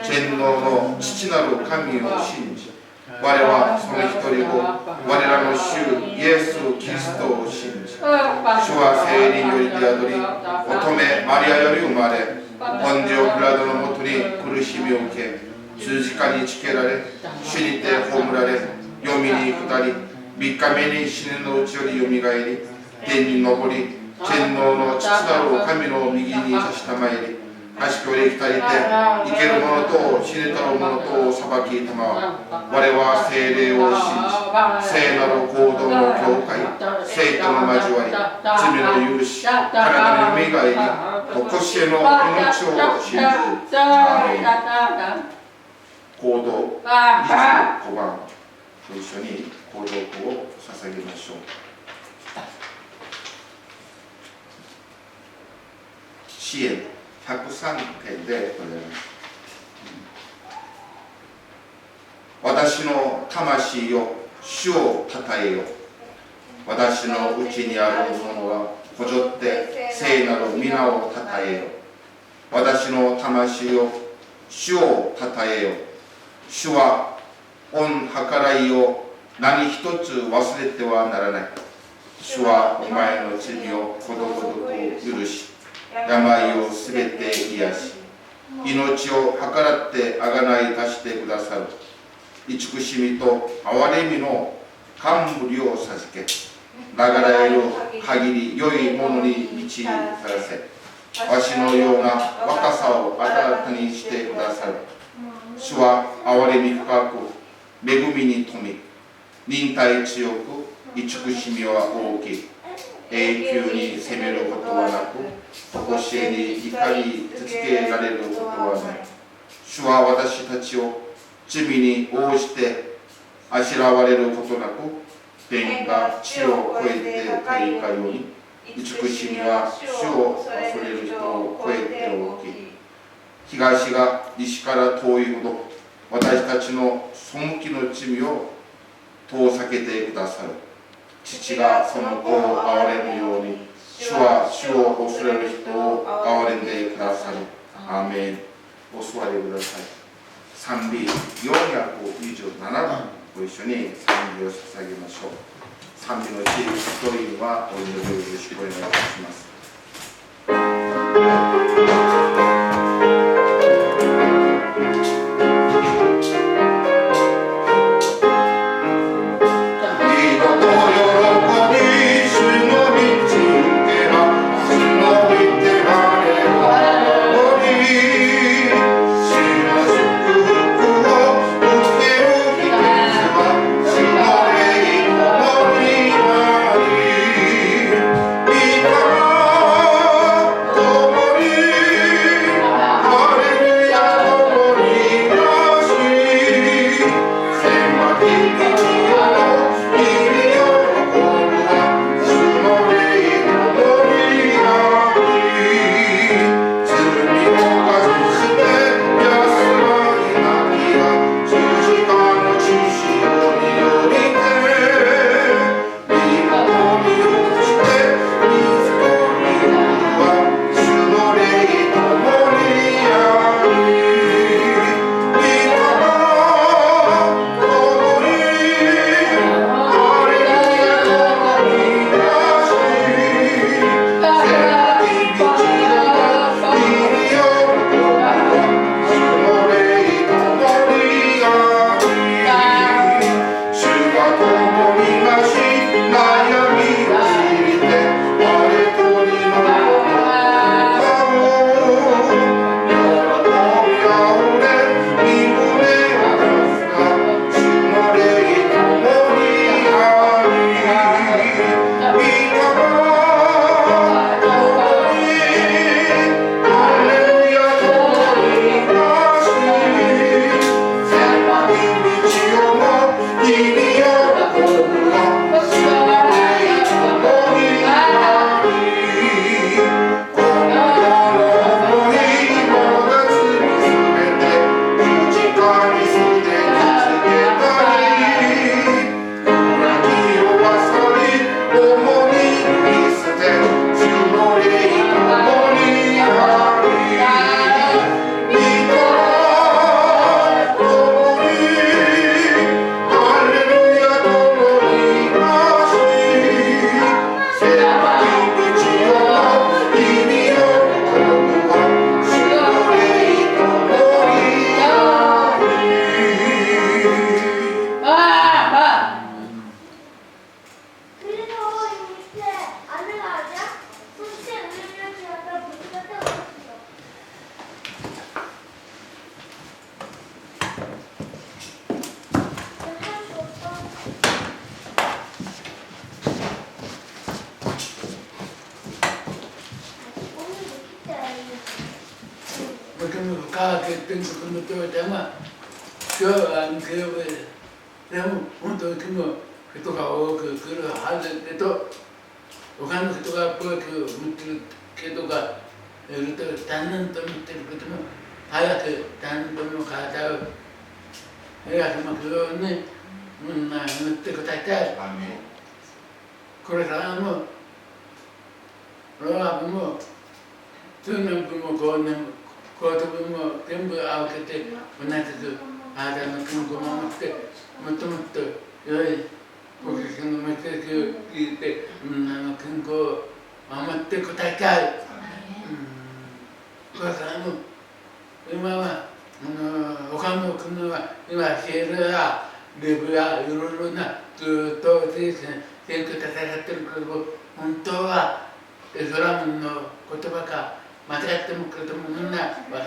天皇の父なる神を信じ、我はその一人を我らの主イエス・キリストを信じ、主は聖霊により宿り、乙女マリアより生まれ、ポンジオ・ピラトのもとに苦しみを受け、十字架につけられ、死にて葬られ、読みに下り、3日目に死ぬのうちよりよみがえり、天に昇り、天皇の父なる神の右に差したまえり、足距離来たりて、生ける者と死ねたる者とを裁きたまわ。我は聖霊を信じ、聖なる行動の教会、聖との交わり、罪の許し、体のよみがえり、とこしえの命を信じる。アーメン。行動25番と一緒に行動句を捧げましょう。支援103編でございます。私の魂よ、主をたたえよ。私のうちにあるものはこぞって聖なる皆をたたえよ。私の魂よ、主をたたえよ。主は御計らいを何一つ忘れてはならない。主はお前の罪をことごとく許し、病をすべて癒し、命を計らってあがない出してくださる。慈しみと憐れみの冠を授け、流れる限り良いものに導かせ、わしのような若さを新たにしてくださる。主は憐れみ深く、恵みに富み、忍耐強く、慈しみは大きい。永久に責めることはなく、常しえに怒りつけられることはない。主は私たちを罪に応じてあしらわれることなく、天が地を越えて大いかように、慈しみは主を恐れる人を超えて大きい。東が西から遠いほど、私たちの背きの罪を遠ざけてくださる。父がその子を憐れむように、主は主を恐れる人を憐れんでくださる。アーメン。お座りください。賛美427番ご一緒に賛美を捧げましょう。賛美のうち一人はお祈りをよろしくお願いいたします。共に Porque cada que tengo como todo el tema, deも本当に人が多く来るはずでと、他の人が多く持ってるけどがいると、だんだんと持ってることも早くだんだんと体を早く巻くようにみんな塗ってください。これからもローアップも通年分も後年分も全部合わせて同じく体の健康を守ってもっともっと良いご自身のメッセージを聞いてみんなの健康を守ってください。これからも今は他の国は今シェールやレブやいろいろなずっと選挙されてるけど本当はイスラムの言葉が間違ってもけどもみんなわからない。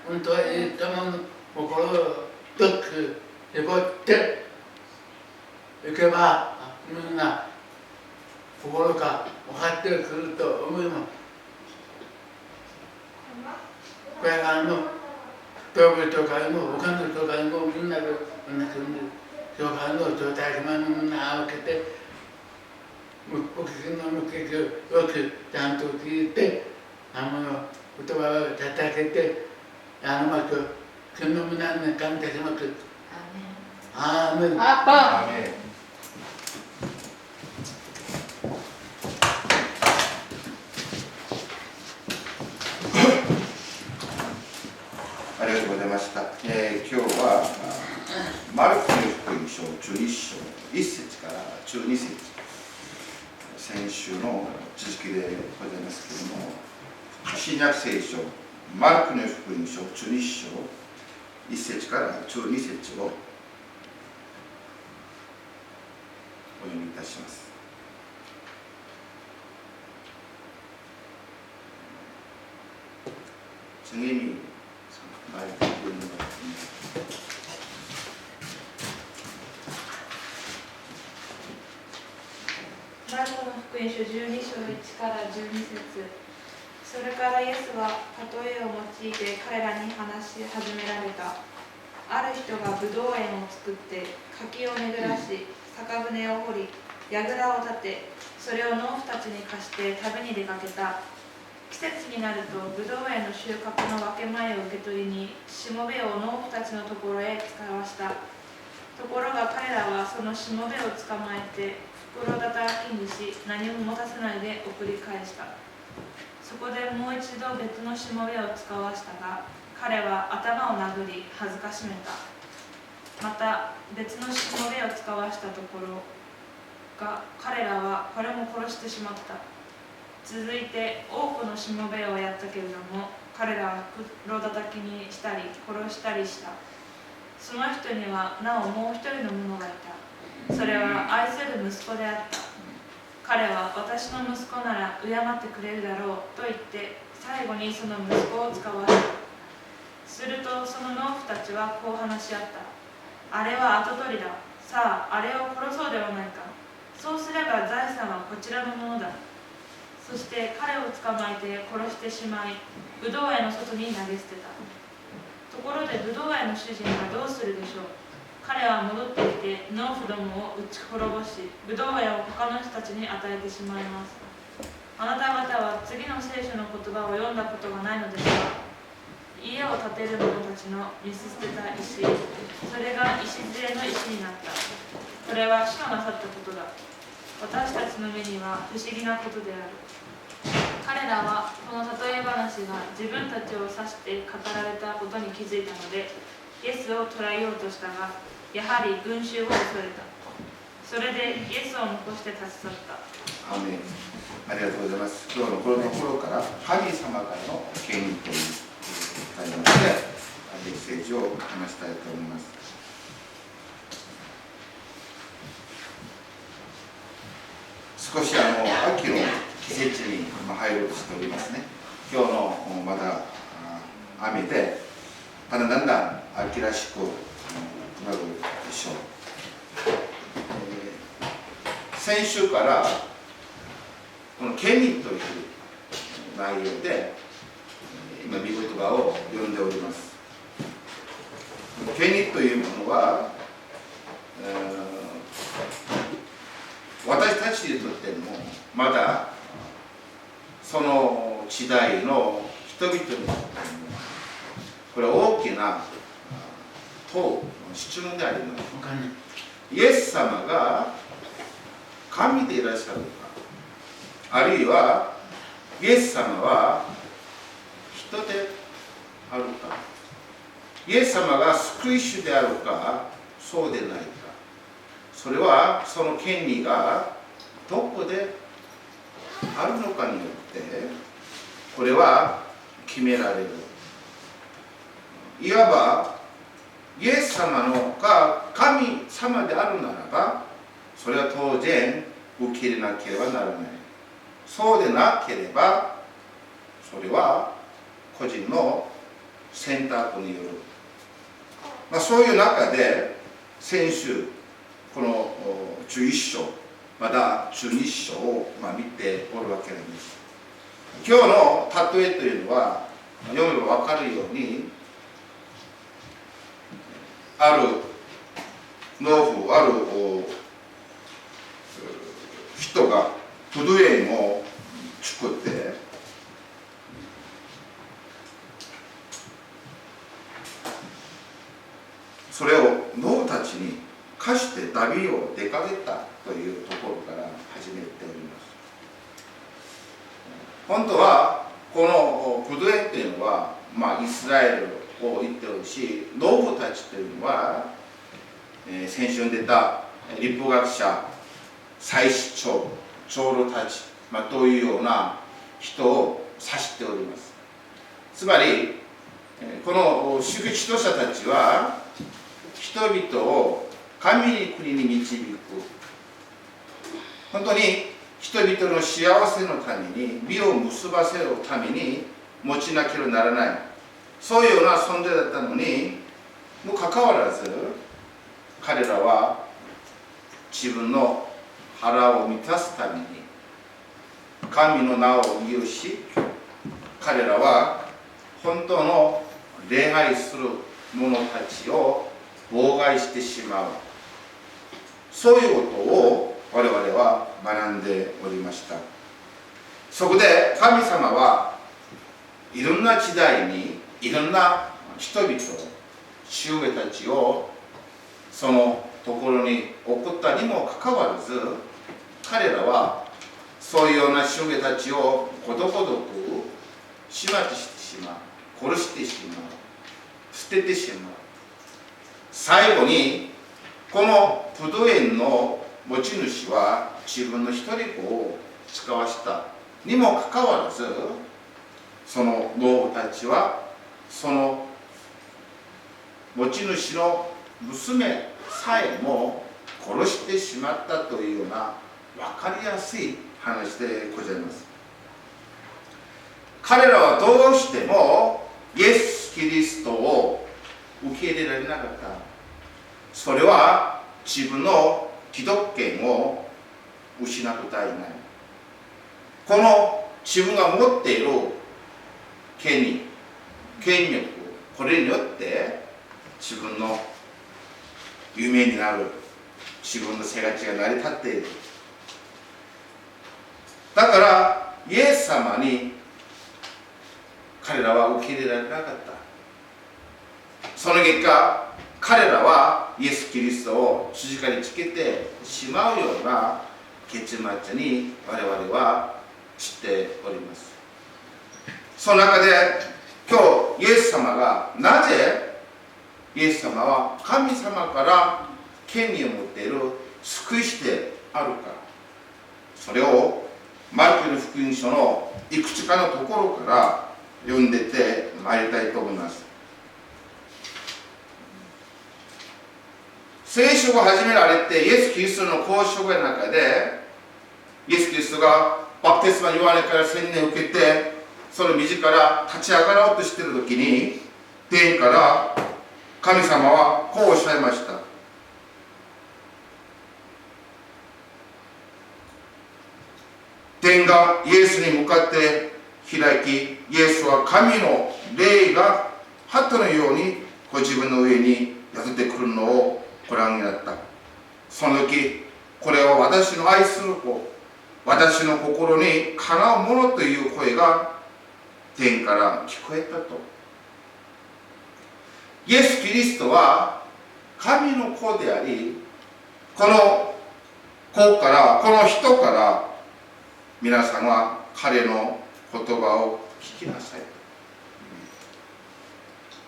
本当はイエス様の心を一つ絞っていけばみんな心が分かってくると思います。これからの動物とかも他の人がもみんなで同じように教会の状態にみんな合わせてご自身のメッセージをよくちゃんと聞いて言葉を叩けてまくその皆に感謝します。アーメン。アーメン。ありがとうございました。今日はマルコの福音書11章1節から12節、先週の知識でございますけれども、新約聖書マルコの福音書11章1節から12節をお読みいたします。次にマルコの福音書12章1から12節。それからイエスは例えを用いて彼らに話し始められた。ある人がブドウ園を作って柿を巡らし、酒舟を掘り、櫓を立て、それを農夫たちに貸して旅に出かけた。季節になるとブドウ園の収穫の分け前を受け取りにしもべを農夫たちのところへ使わした。ところが彼らはそのしもべを捕まえて袋叩きにし、何も持たせないで送り返した。そこでもう一度別のしもべを使わしたが、彼は頭を殴り恥ずかしめた。また別のしもべを使わしたところが、彼らはこれも殺してしまった。続いて多くのしもべをやったけれども、彼らは袋叩きにしたり殺したりした。その人にはなおもう一人の者がいた。それは愛する息子であった。彼は私の息子なら敬ってくれるだろうと言って最後にその息子を使わせた。するとその農夫たちはこう話し合った。あれは跡取りだ。さああれを殺そうではないか。そうすれば財産はこちらのものだ。そして彼を捕まえて殺してしまい、ブドウ園の外に投げ捨てた。ところでブドウ園の主人はどうするでしょう。彼は戻ってきて農夫どもを撃ち滅ぼし、ブドウ園を他の人たちに与えてしまいます。あなた方は次の聖書の言葉を読んだことがないのですが、家を建てる者たちの見捨てた石、それが礎の石になった。これは主がなさったことだ。私たちの目には不思議なことである。彼らはこの例え話が自分たちを指して語られたことに気づいたので、イエスを捕らえようとしたが、やはり群衆を恐れた。それでイエスを残して立ち去った。アーメン。ありがとうございます。今日のこのところから神様からの権威という題なのでメッセージを話したいと思います。少し秋の季節に入ろうとしておりますね。今日のまだ雨でだんだん秋らしくなるでしょう。先週からこの権威という内容で今見言葉葉を読んでおります。権利というものは、私たちにとってもまだその時代の人々にとってもこれは大きな質問であります。イエス様が神でいらっしゃるか、あるいはイエス様は人であるか、イエス様が救い主であるかそうでないか、それはその権利がどこであるのかによってこれは決められる。いわばイエス様のが神様であるならばそれは当然受け入れなければならない。そうでなければそれは個人の選択による、そういう中で先週この11章まだ12章を見ておるわけなんです。今日の例えというのは読めば分かるようにある農夫、ある人がブドウ園を作ってそれを農夫たちに貸して旅を出かけたというところから始めております。本当はこのブドウ園というのは、イスラエルを言っておるし、農夫たちというのは、先週出た立法学者、祭司長、長老たち、というような人を指しております。つまりこの指導者たちは人々を神の国に導く、本当に人々の幸せのために実を結ばせるために持ちなければならない、そういうような存在だったのにもかかわらず彼らは自分の腹を満たすために神の名を利用し、彼らは本当の礼拝する者たちを妨害してしまう、そういうことを我々は学んでおりました。そこで神様はいろんな時代にいろんな人々、主上たちをそのところに送ったにもかかわらず、彼らはそういうような主上たちをことごとく始末してしまう、殺してしまう、捨ててしまう。最後にこのブドウ園の持ち主は自分の一人子を使わしたにもかかわらず、その農夫たちはその持ち主の娘さえも殺してしまったというような分かりやすい話でございます。彼らはどうしてもイエス・キリストを受け入れられなかった。それは自分の既得権を失うことはない。この自分が持っている権利、権力、これによって自分の夢になる、自分の生活が成り立っている。だからイエス様に彼らは受け入れられなかった。その結果、彼らはイエス・キリストを十字架につけてしまうような結末に我々は知っております。その中で今日イエス様がなぜイエス様は神様から権利を持っている救い主であるか、それをマルコの福音書のいくつかのところから読んでてまいりたいと思います。聖書が始められてイエス・キリストの交渉の中でイエス・キリストがバプテスマヨハネから洗礼を受けてその自ら立ち上がろうとしている時に天から神様はこうおっしゃいました。天がイエスに向かって開き、イエスは神の霊が鳩のようにご自分の上に宿ってくるのをご覧になった。その時、これは私の愛する子、私の心にかなうものという声が天から聞こえたと。イエス・キリストは神の子であり、この子から、この人から皆さんは彼の言葉を聞きなさい。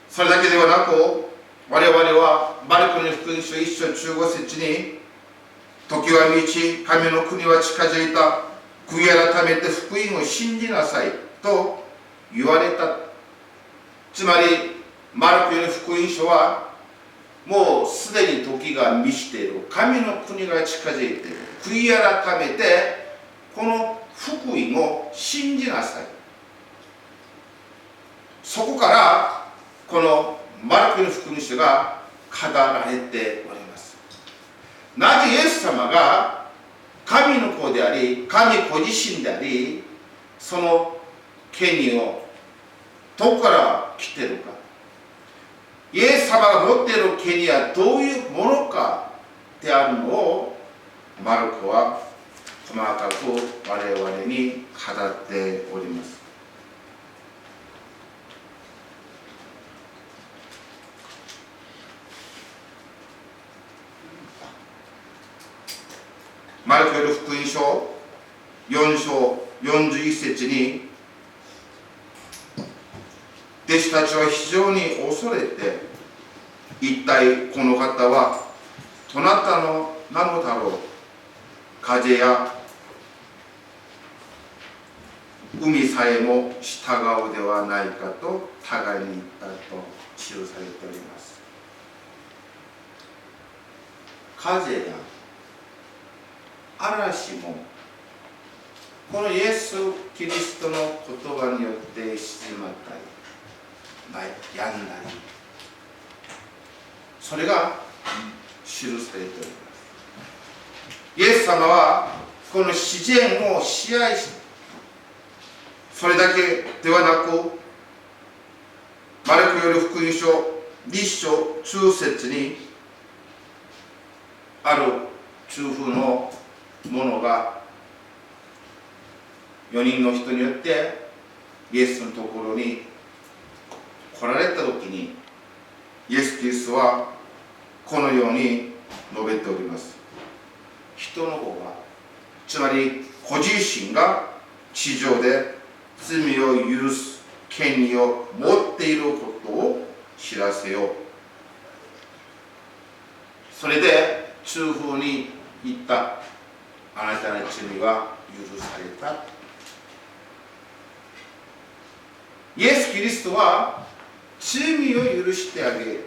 それだけではなく、我々はマルコの福音書1章15節に、時は満ち、神の国は近づいた、悔い改めて福音を信じなさいと言われた。つまりマルコの福音書はもうすでに時が満ちている、神の国が近づいている、悔い改めてこの福音を信じなさい。そこからこのマルコの福音書が語られております。なぜイエス様が神の子であり、神ご自身であり、その権威をどこから来ているか、イエス様が持っている権威はどういうものかであるのをマルコは細かく我々に語っております。マルコよる福音書4章41節に、弟子たちは非常に恐れて、一体この方はどなたのなのだろう、風や海さえも従うではないかと互いに言ったと記されております。風や嵐もこのイエス・キリストの言葉によって静まったり止んだり、それが記されております。イエス様はこの自然を支配し、それだけではなく、マルコよる福音書2章中節にある中風の者が4人の人によってイエスのところに来られた時に、イエス・キリストはこのように述べております。人の方が、つまりご自身が地上で罪を許す権利を持っていることを知らせよう。それで中風に言った。あなたの罪は許された。イエス・キリストは罪を許してあげる。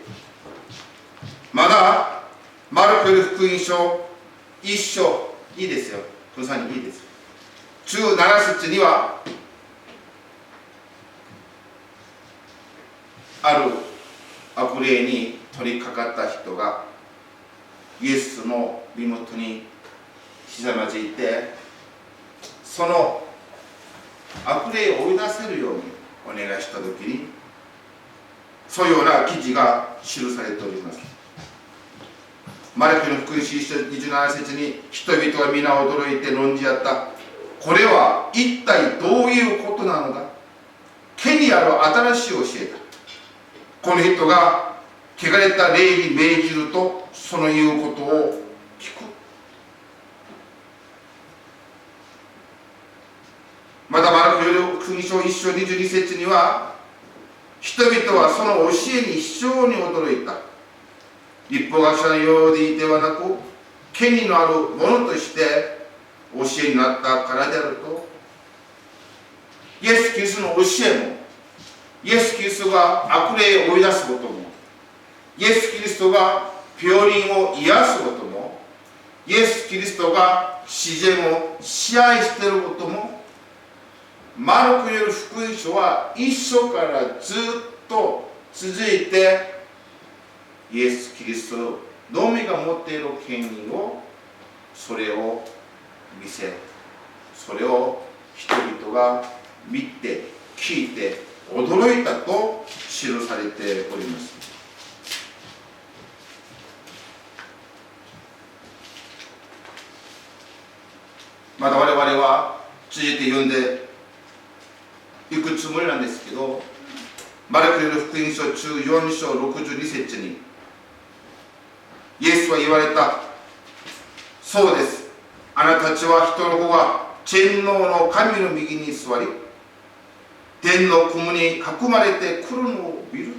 まだマルコよる福音書1章、いいですよ、この3人いいです。17節には、ある悪霊に取り掛かった人がイエスの身元にひざまずいて、その悪霊を追い出せるようにお願いしたときに、そういうような記事が記されております。マルコの福音書1章27節に、人々は皆驚いて論じ合った。これは一体どういうことなのだ。権威ある新しい教えだ。この人が汚れた霊に命じるとその言うことを聞く。またマルコよる福音書1章22節には、人々はその教えに非常に驚いた。立法学者のようではなく、権威のあるものとして教えになったからであると。イエス・キリストの教えも、イエス・キリストが悪霊を追い出すことも、イエス・キリストが病人を癒すことも、イエス・キリストが自然を支配していることも、マルコよる福音書は一章からずっと続いて、イエス・キリストのみが持っている権威を、それを見せ、それを人々が見て聞いて驚いたと記されております。また我々は続いて読んでいくつもりなんですけど、マルコの福音書14章62節にイエスは言われた。そうです。あなたたちは人の子が天皇の神の右に座り、天の雲に囲まれて来るのを見る。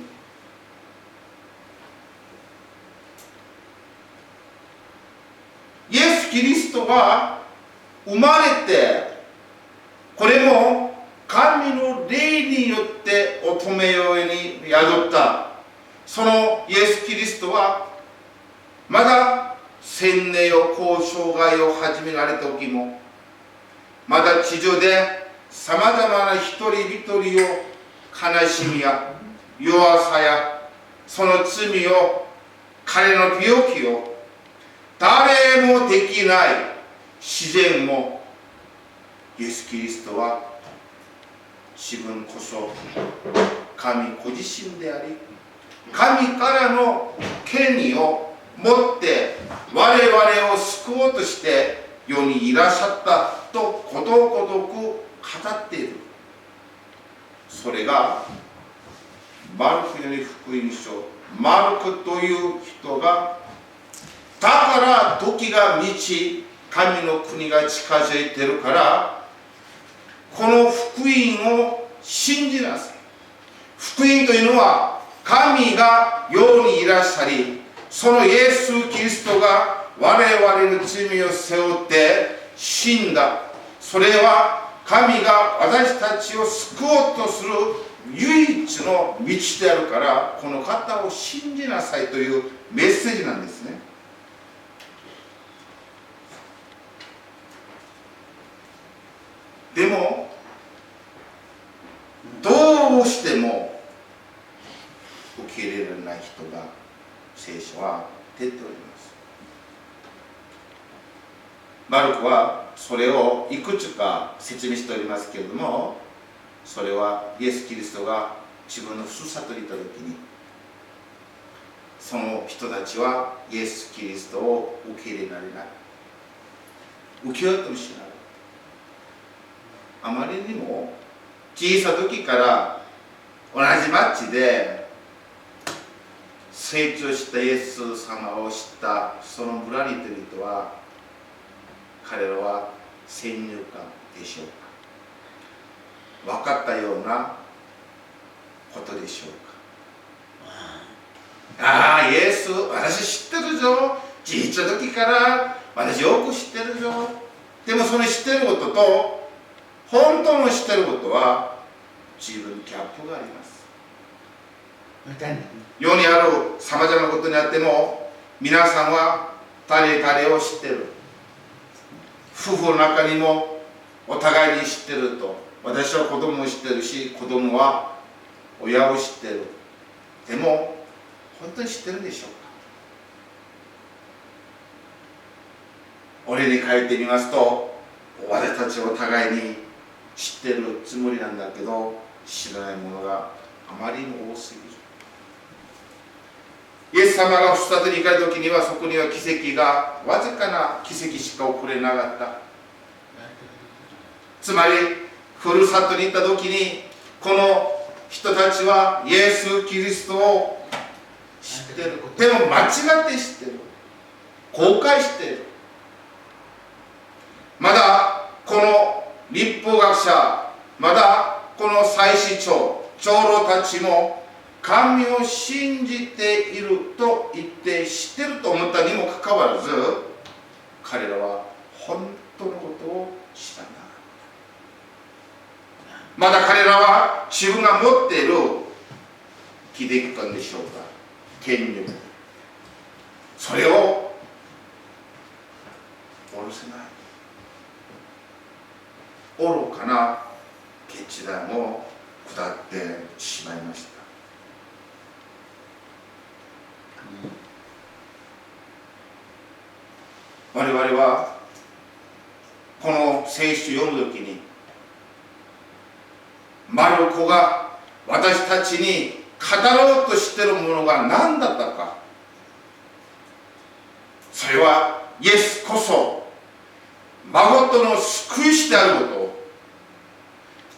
イエス・キリストが生まれて、これも神の霊によって乙女よに宿った。そのイエス・キリストはまだ洗礼を交渉外を始められた時も、まだ地上でさまざまな一人一人を悲しみや弱さやその罪を、彼の病気を、誰もできない自然も、イエス・キリストは自分こそ神ご自身であり、神からの権威を持って我々を救おうとして世にいらっしゃったとことごとく語っている。それがマルコより福音書、マルコという人が、だから時が満ち神の国が近づいているから、この福音を信じなさい。福音というのは神が世にいらっしゃり、そのイエス・キリストが我々の罪を背負って死んだ。それは神が私たちを救おうとする唯一の道であるから、この方を信じなさいというメッセージなんですね。でもどうしても受け入れられない人が聖書は出ております。マルコはそれをいくつか説明しておりますけれども、それはイエス・キリストが自分のふるさとにいた時に、その人たちはイエス・キリストを受け入れられない、受けようともしない。あまりにも小さい時から同じ町で成長したイエス様を知ったその村にいる人は、彼らは先入観でしょうか、分かったようなことでしょうか。ああ、イエス私知ってるぞ、小さい時から私よく知ってるぞ。でもその知ってることと本当の知ってることは自分ギャップがあります。世にあるさまざまなことにあっても、皆さんは誰々を知ってる。夫婦の中にもお互いに知ってると。私は子供を知ってるし、子供は親を知ってる。でも本当に知ってるでしょうか。俺に変えてみますと、私たちお互いに知ってるつもりなんだけど、知らないものがあまりにも多すぎる。イエス様がふるさとに行かれた時には、そこには奇跡が、わずかな奇跡しか起これなかった。つまりふるさとに行った時に、この人たちはイエス・キリストを知ってる。でも間違って知ってる。後悔している。まだこの律法学者、まだこの祭司長、長老たちも神を信じていると言って知ってると思ったにもかかわらず、彼らは本当のことを知らない。まだ彼らは自分が持っている気できたんでしょうか、権力、それを下ろせない愚かな決断を下ってしまいました。我々はこの聖書を読むときに、マルコが私たちに語ろうとしているものが何だったか。それはイエスこそ誠の救い主であること。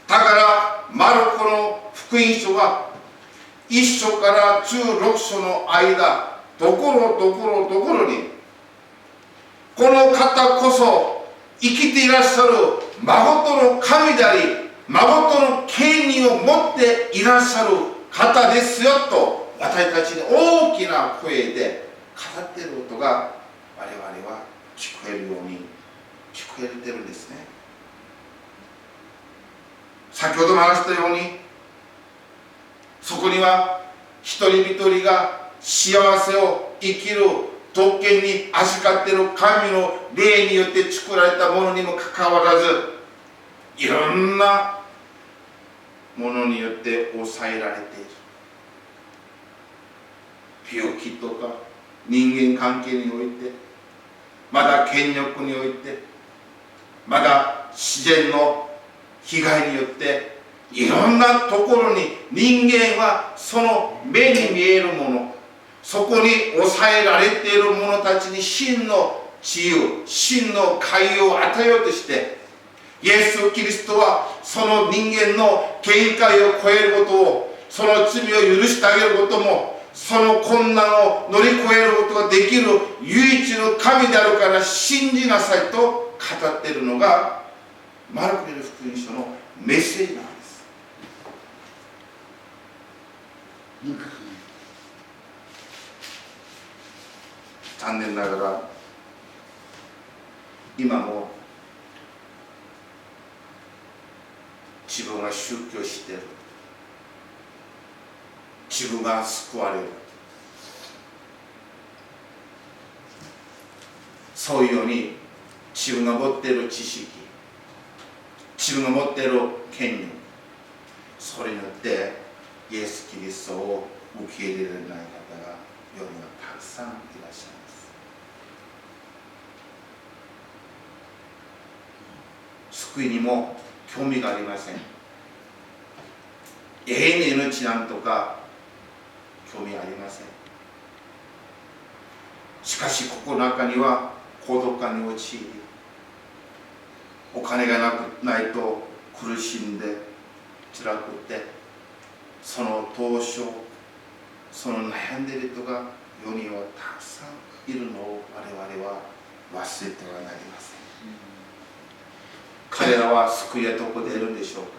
だからマルコの福音書は1章から16章の間、ところどころどころにこの方こそ生きていらっしゃる誠の神であり、誠の権威を持っていらっしゃる方ですよと、私たちに大きな声で語っていることが我々は聞こえるように聞こえてるんですね。先ほども話したように、そこには一人一人が幸せを生きる特権に預かっている神の霊によって作られたものにもかかわらず、いろんなものによって抑えられている。病気とか人間関係において、まだ権力において、まだ自然の被害によって、いろんなところに人間はその目に見えるもの、そこに抑えられている者たちに真の自由、真の解を与えようとして、イエス・キリストはその人間の限界を超えることを、その罪を許してあげることも、その困難を乗り越えることができる唯一の神であるから信じなさいと語っているのがマルコによる福音書のメッセージなんです。残念ながら今も自分が宗教している、自分が救われる、そういうように自分が持っている知識、自分が持っている権利、それによってイエス・キリストを受け入れられない方が世にはたくさんいらっしゃいます。救いにも興味がありません。永遠の命なんとか興味ありません。しかしここの中には孤独感に陥り、お金がないと苦しんで辛くて、その凍傷、その悩んでいる人が世にはたくさんいるのを我々は忘れてはなりません。彼らは救いはどこで得るんでしょうか。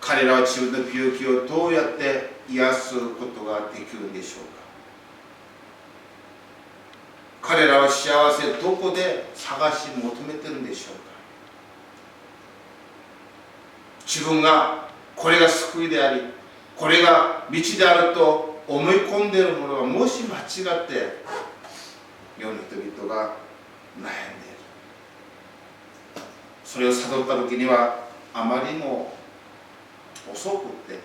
彼らは自分の病気をどうやって癒すことができるんでしょうか。彼らは幸せをどこで探し求めてるんでしょうか。自分がこれが救いであり、これが道であると思い込んでいるものがもし間違って世の人々が悩んでいる、それを悟った時にはあまりにも遅くって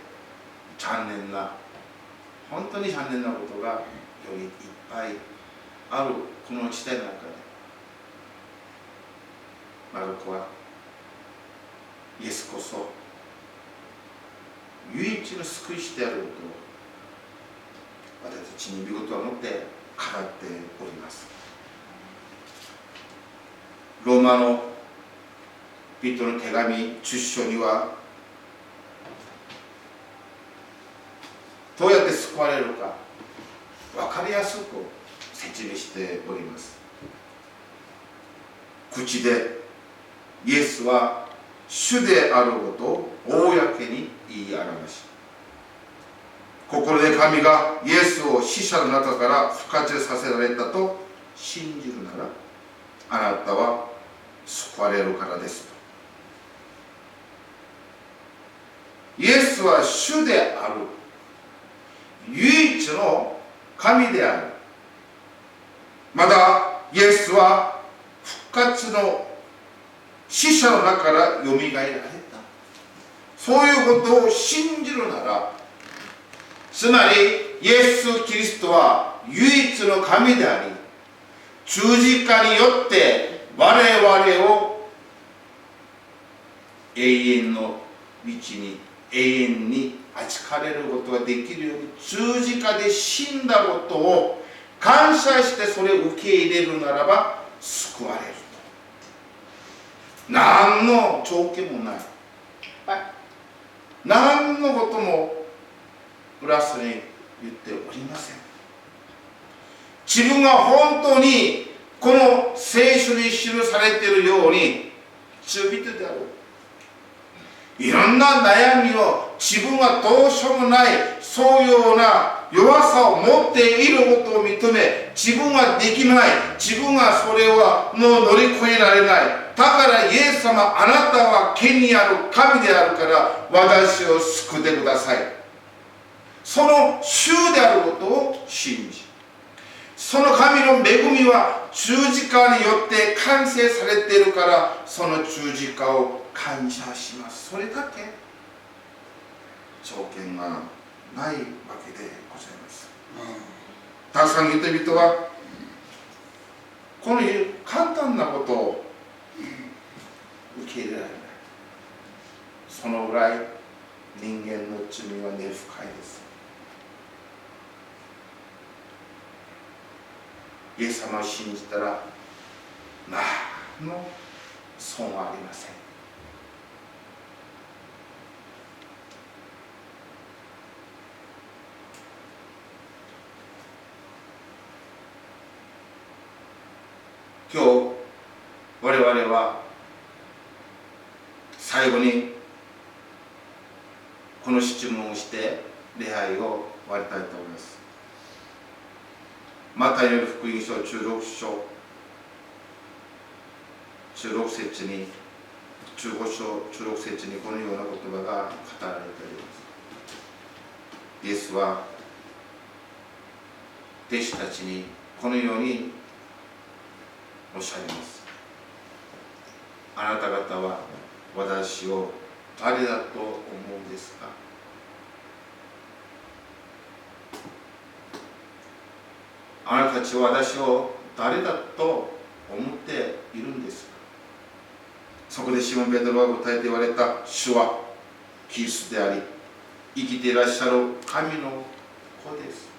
残念な、本当に残念なことが世にいっぱいあるこの時代の中で、マルコはイエスこそ唯一の救い主であることを私たちに見事を持って語っております。ローマの人の手紙10章にはどうやって救われるか分かりやすく説明しております。口でイエスは主であることを公に言い表し、心で神がイエスを死者の中から復活させられたと信じるなら、あなたは救われるからですと。イエスは主である、唯一の神である。またイエスは復活の死者の中からよみがえられた、そういうことを信じるなら、つまりイエス・キリストは唯一の神であり、十字架によって我々を永遠のに永遠に預かれることができるように十字架で死んだことを感謝してそれを受け入れるならば救われると。何の条件もない、何のことも裏すに言っておりません。自分が本当にこの聖書に記されているように罪人である、いろんな悩みを自分はどうしようもないそういうような弱さを持っていることを認め、自分はできない、自分はそれはもう乗り越えられない、だからイエス様あなたは権威ある神であるから私を救ってください、その主であることを信じ、その神の恵みは十字架によって完成されているからその十字架を感謝します。それだけ条件がないわけでございます。たくさんの人々はこの簡単なことを受け入れられない。そのぐらい人間の罪は根深いです。イエス様を信じたら何の損はありません。今日我々は最後にこの質問をして礼拝を終わりたいと思います。マタイの福音書16章16節に15章16節にこのような言葉が語られています。イエスは弟子たちにこのようにおっしゃいます。あなた方は私を誰だと思うんですか。あなたたちは私を誰だと思っているんですか。そこでシモン・ペテロは答えて言われた。主はキリストであり生きていらっしゃる神の子です。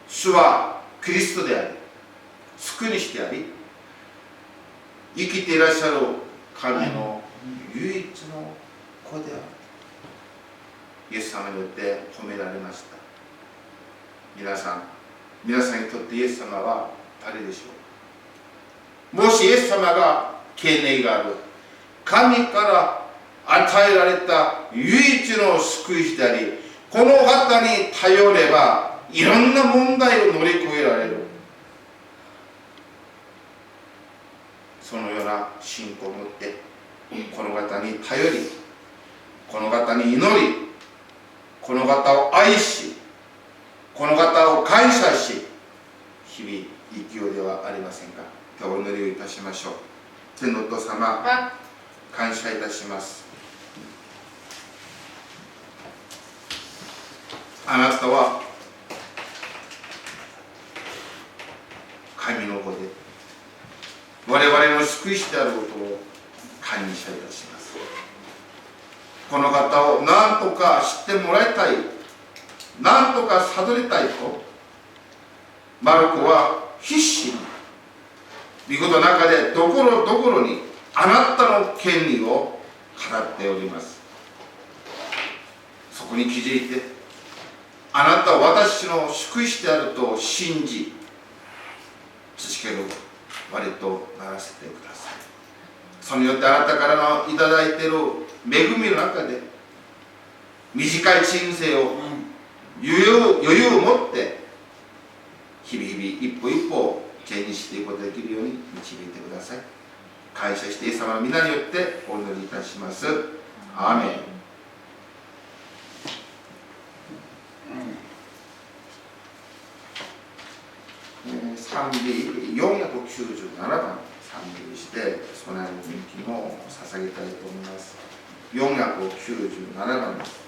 主はキリストであり救い主であり生きていらっしゃる神の唯一の子である。イエス様によって褒められました。皆さんにとってイエス様は誰でしょうか。もしイエス様が権威がある神から与えられた唯一の救い主であり、この方に頼ればいろんな問題を乗り越えられる、そのような信仰を持ってこの方に頼り、この方に祈り、この方を愛し、この方を感謝し、日々生きようではありませんか。今日お祈りをいたしましょう。天のお父様、感謝いたします。あなたは神の子で我々の救い主であることを感謝いたします。この方を何とか知ってもらいたい、何とか悟りたいとマルコは必死に御言の中でどころどころにあなたの権利を語っております。そこに気づいてあなたは私の救い主であると信じ続ける我とならせてください。それによってあなたからのいただいている恵みの中で短い人生を余裕を持って日々一歩一歩チェンジしていくことができるように導いてください。感謝してイエス様の皆によってお祈りいたします。アーメン。賛美497番賛美して備えの人気も捧げたいと思います。497番です。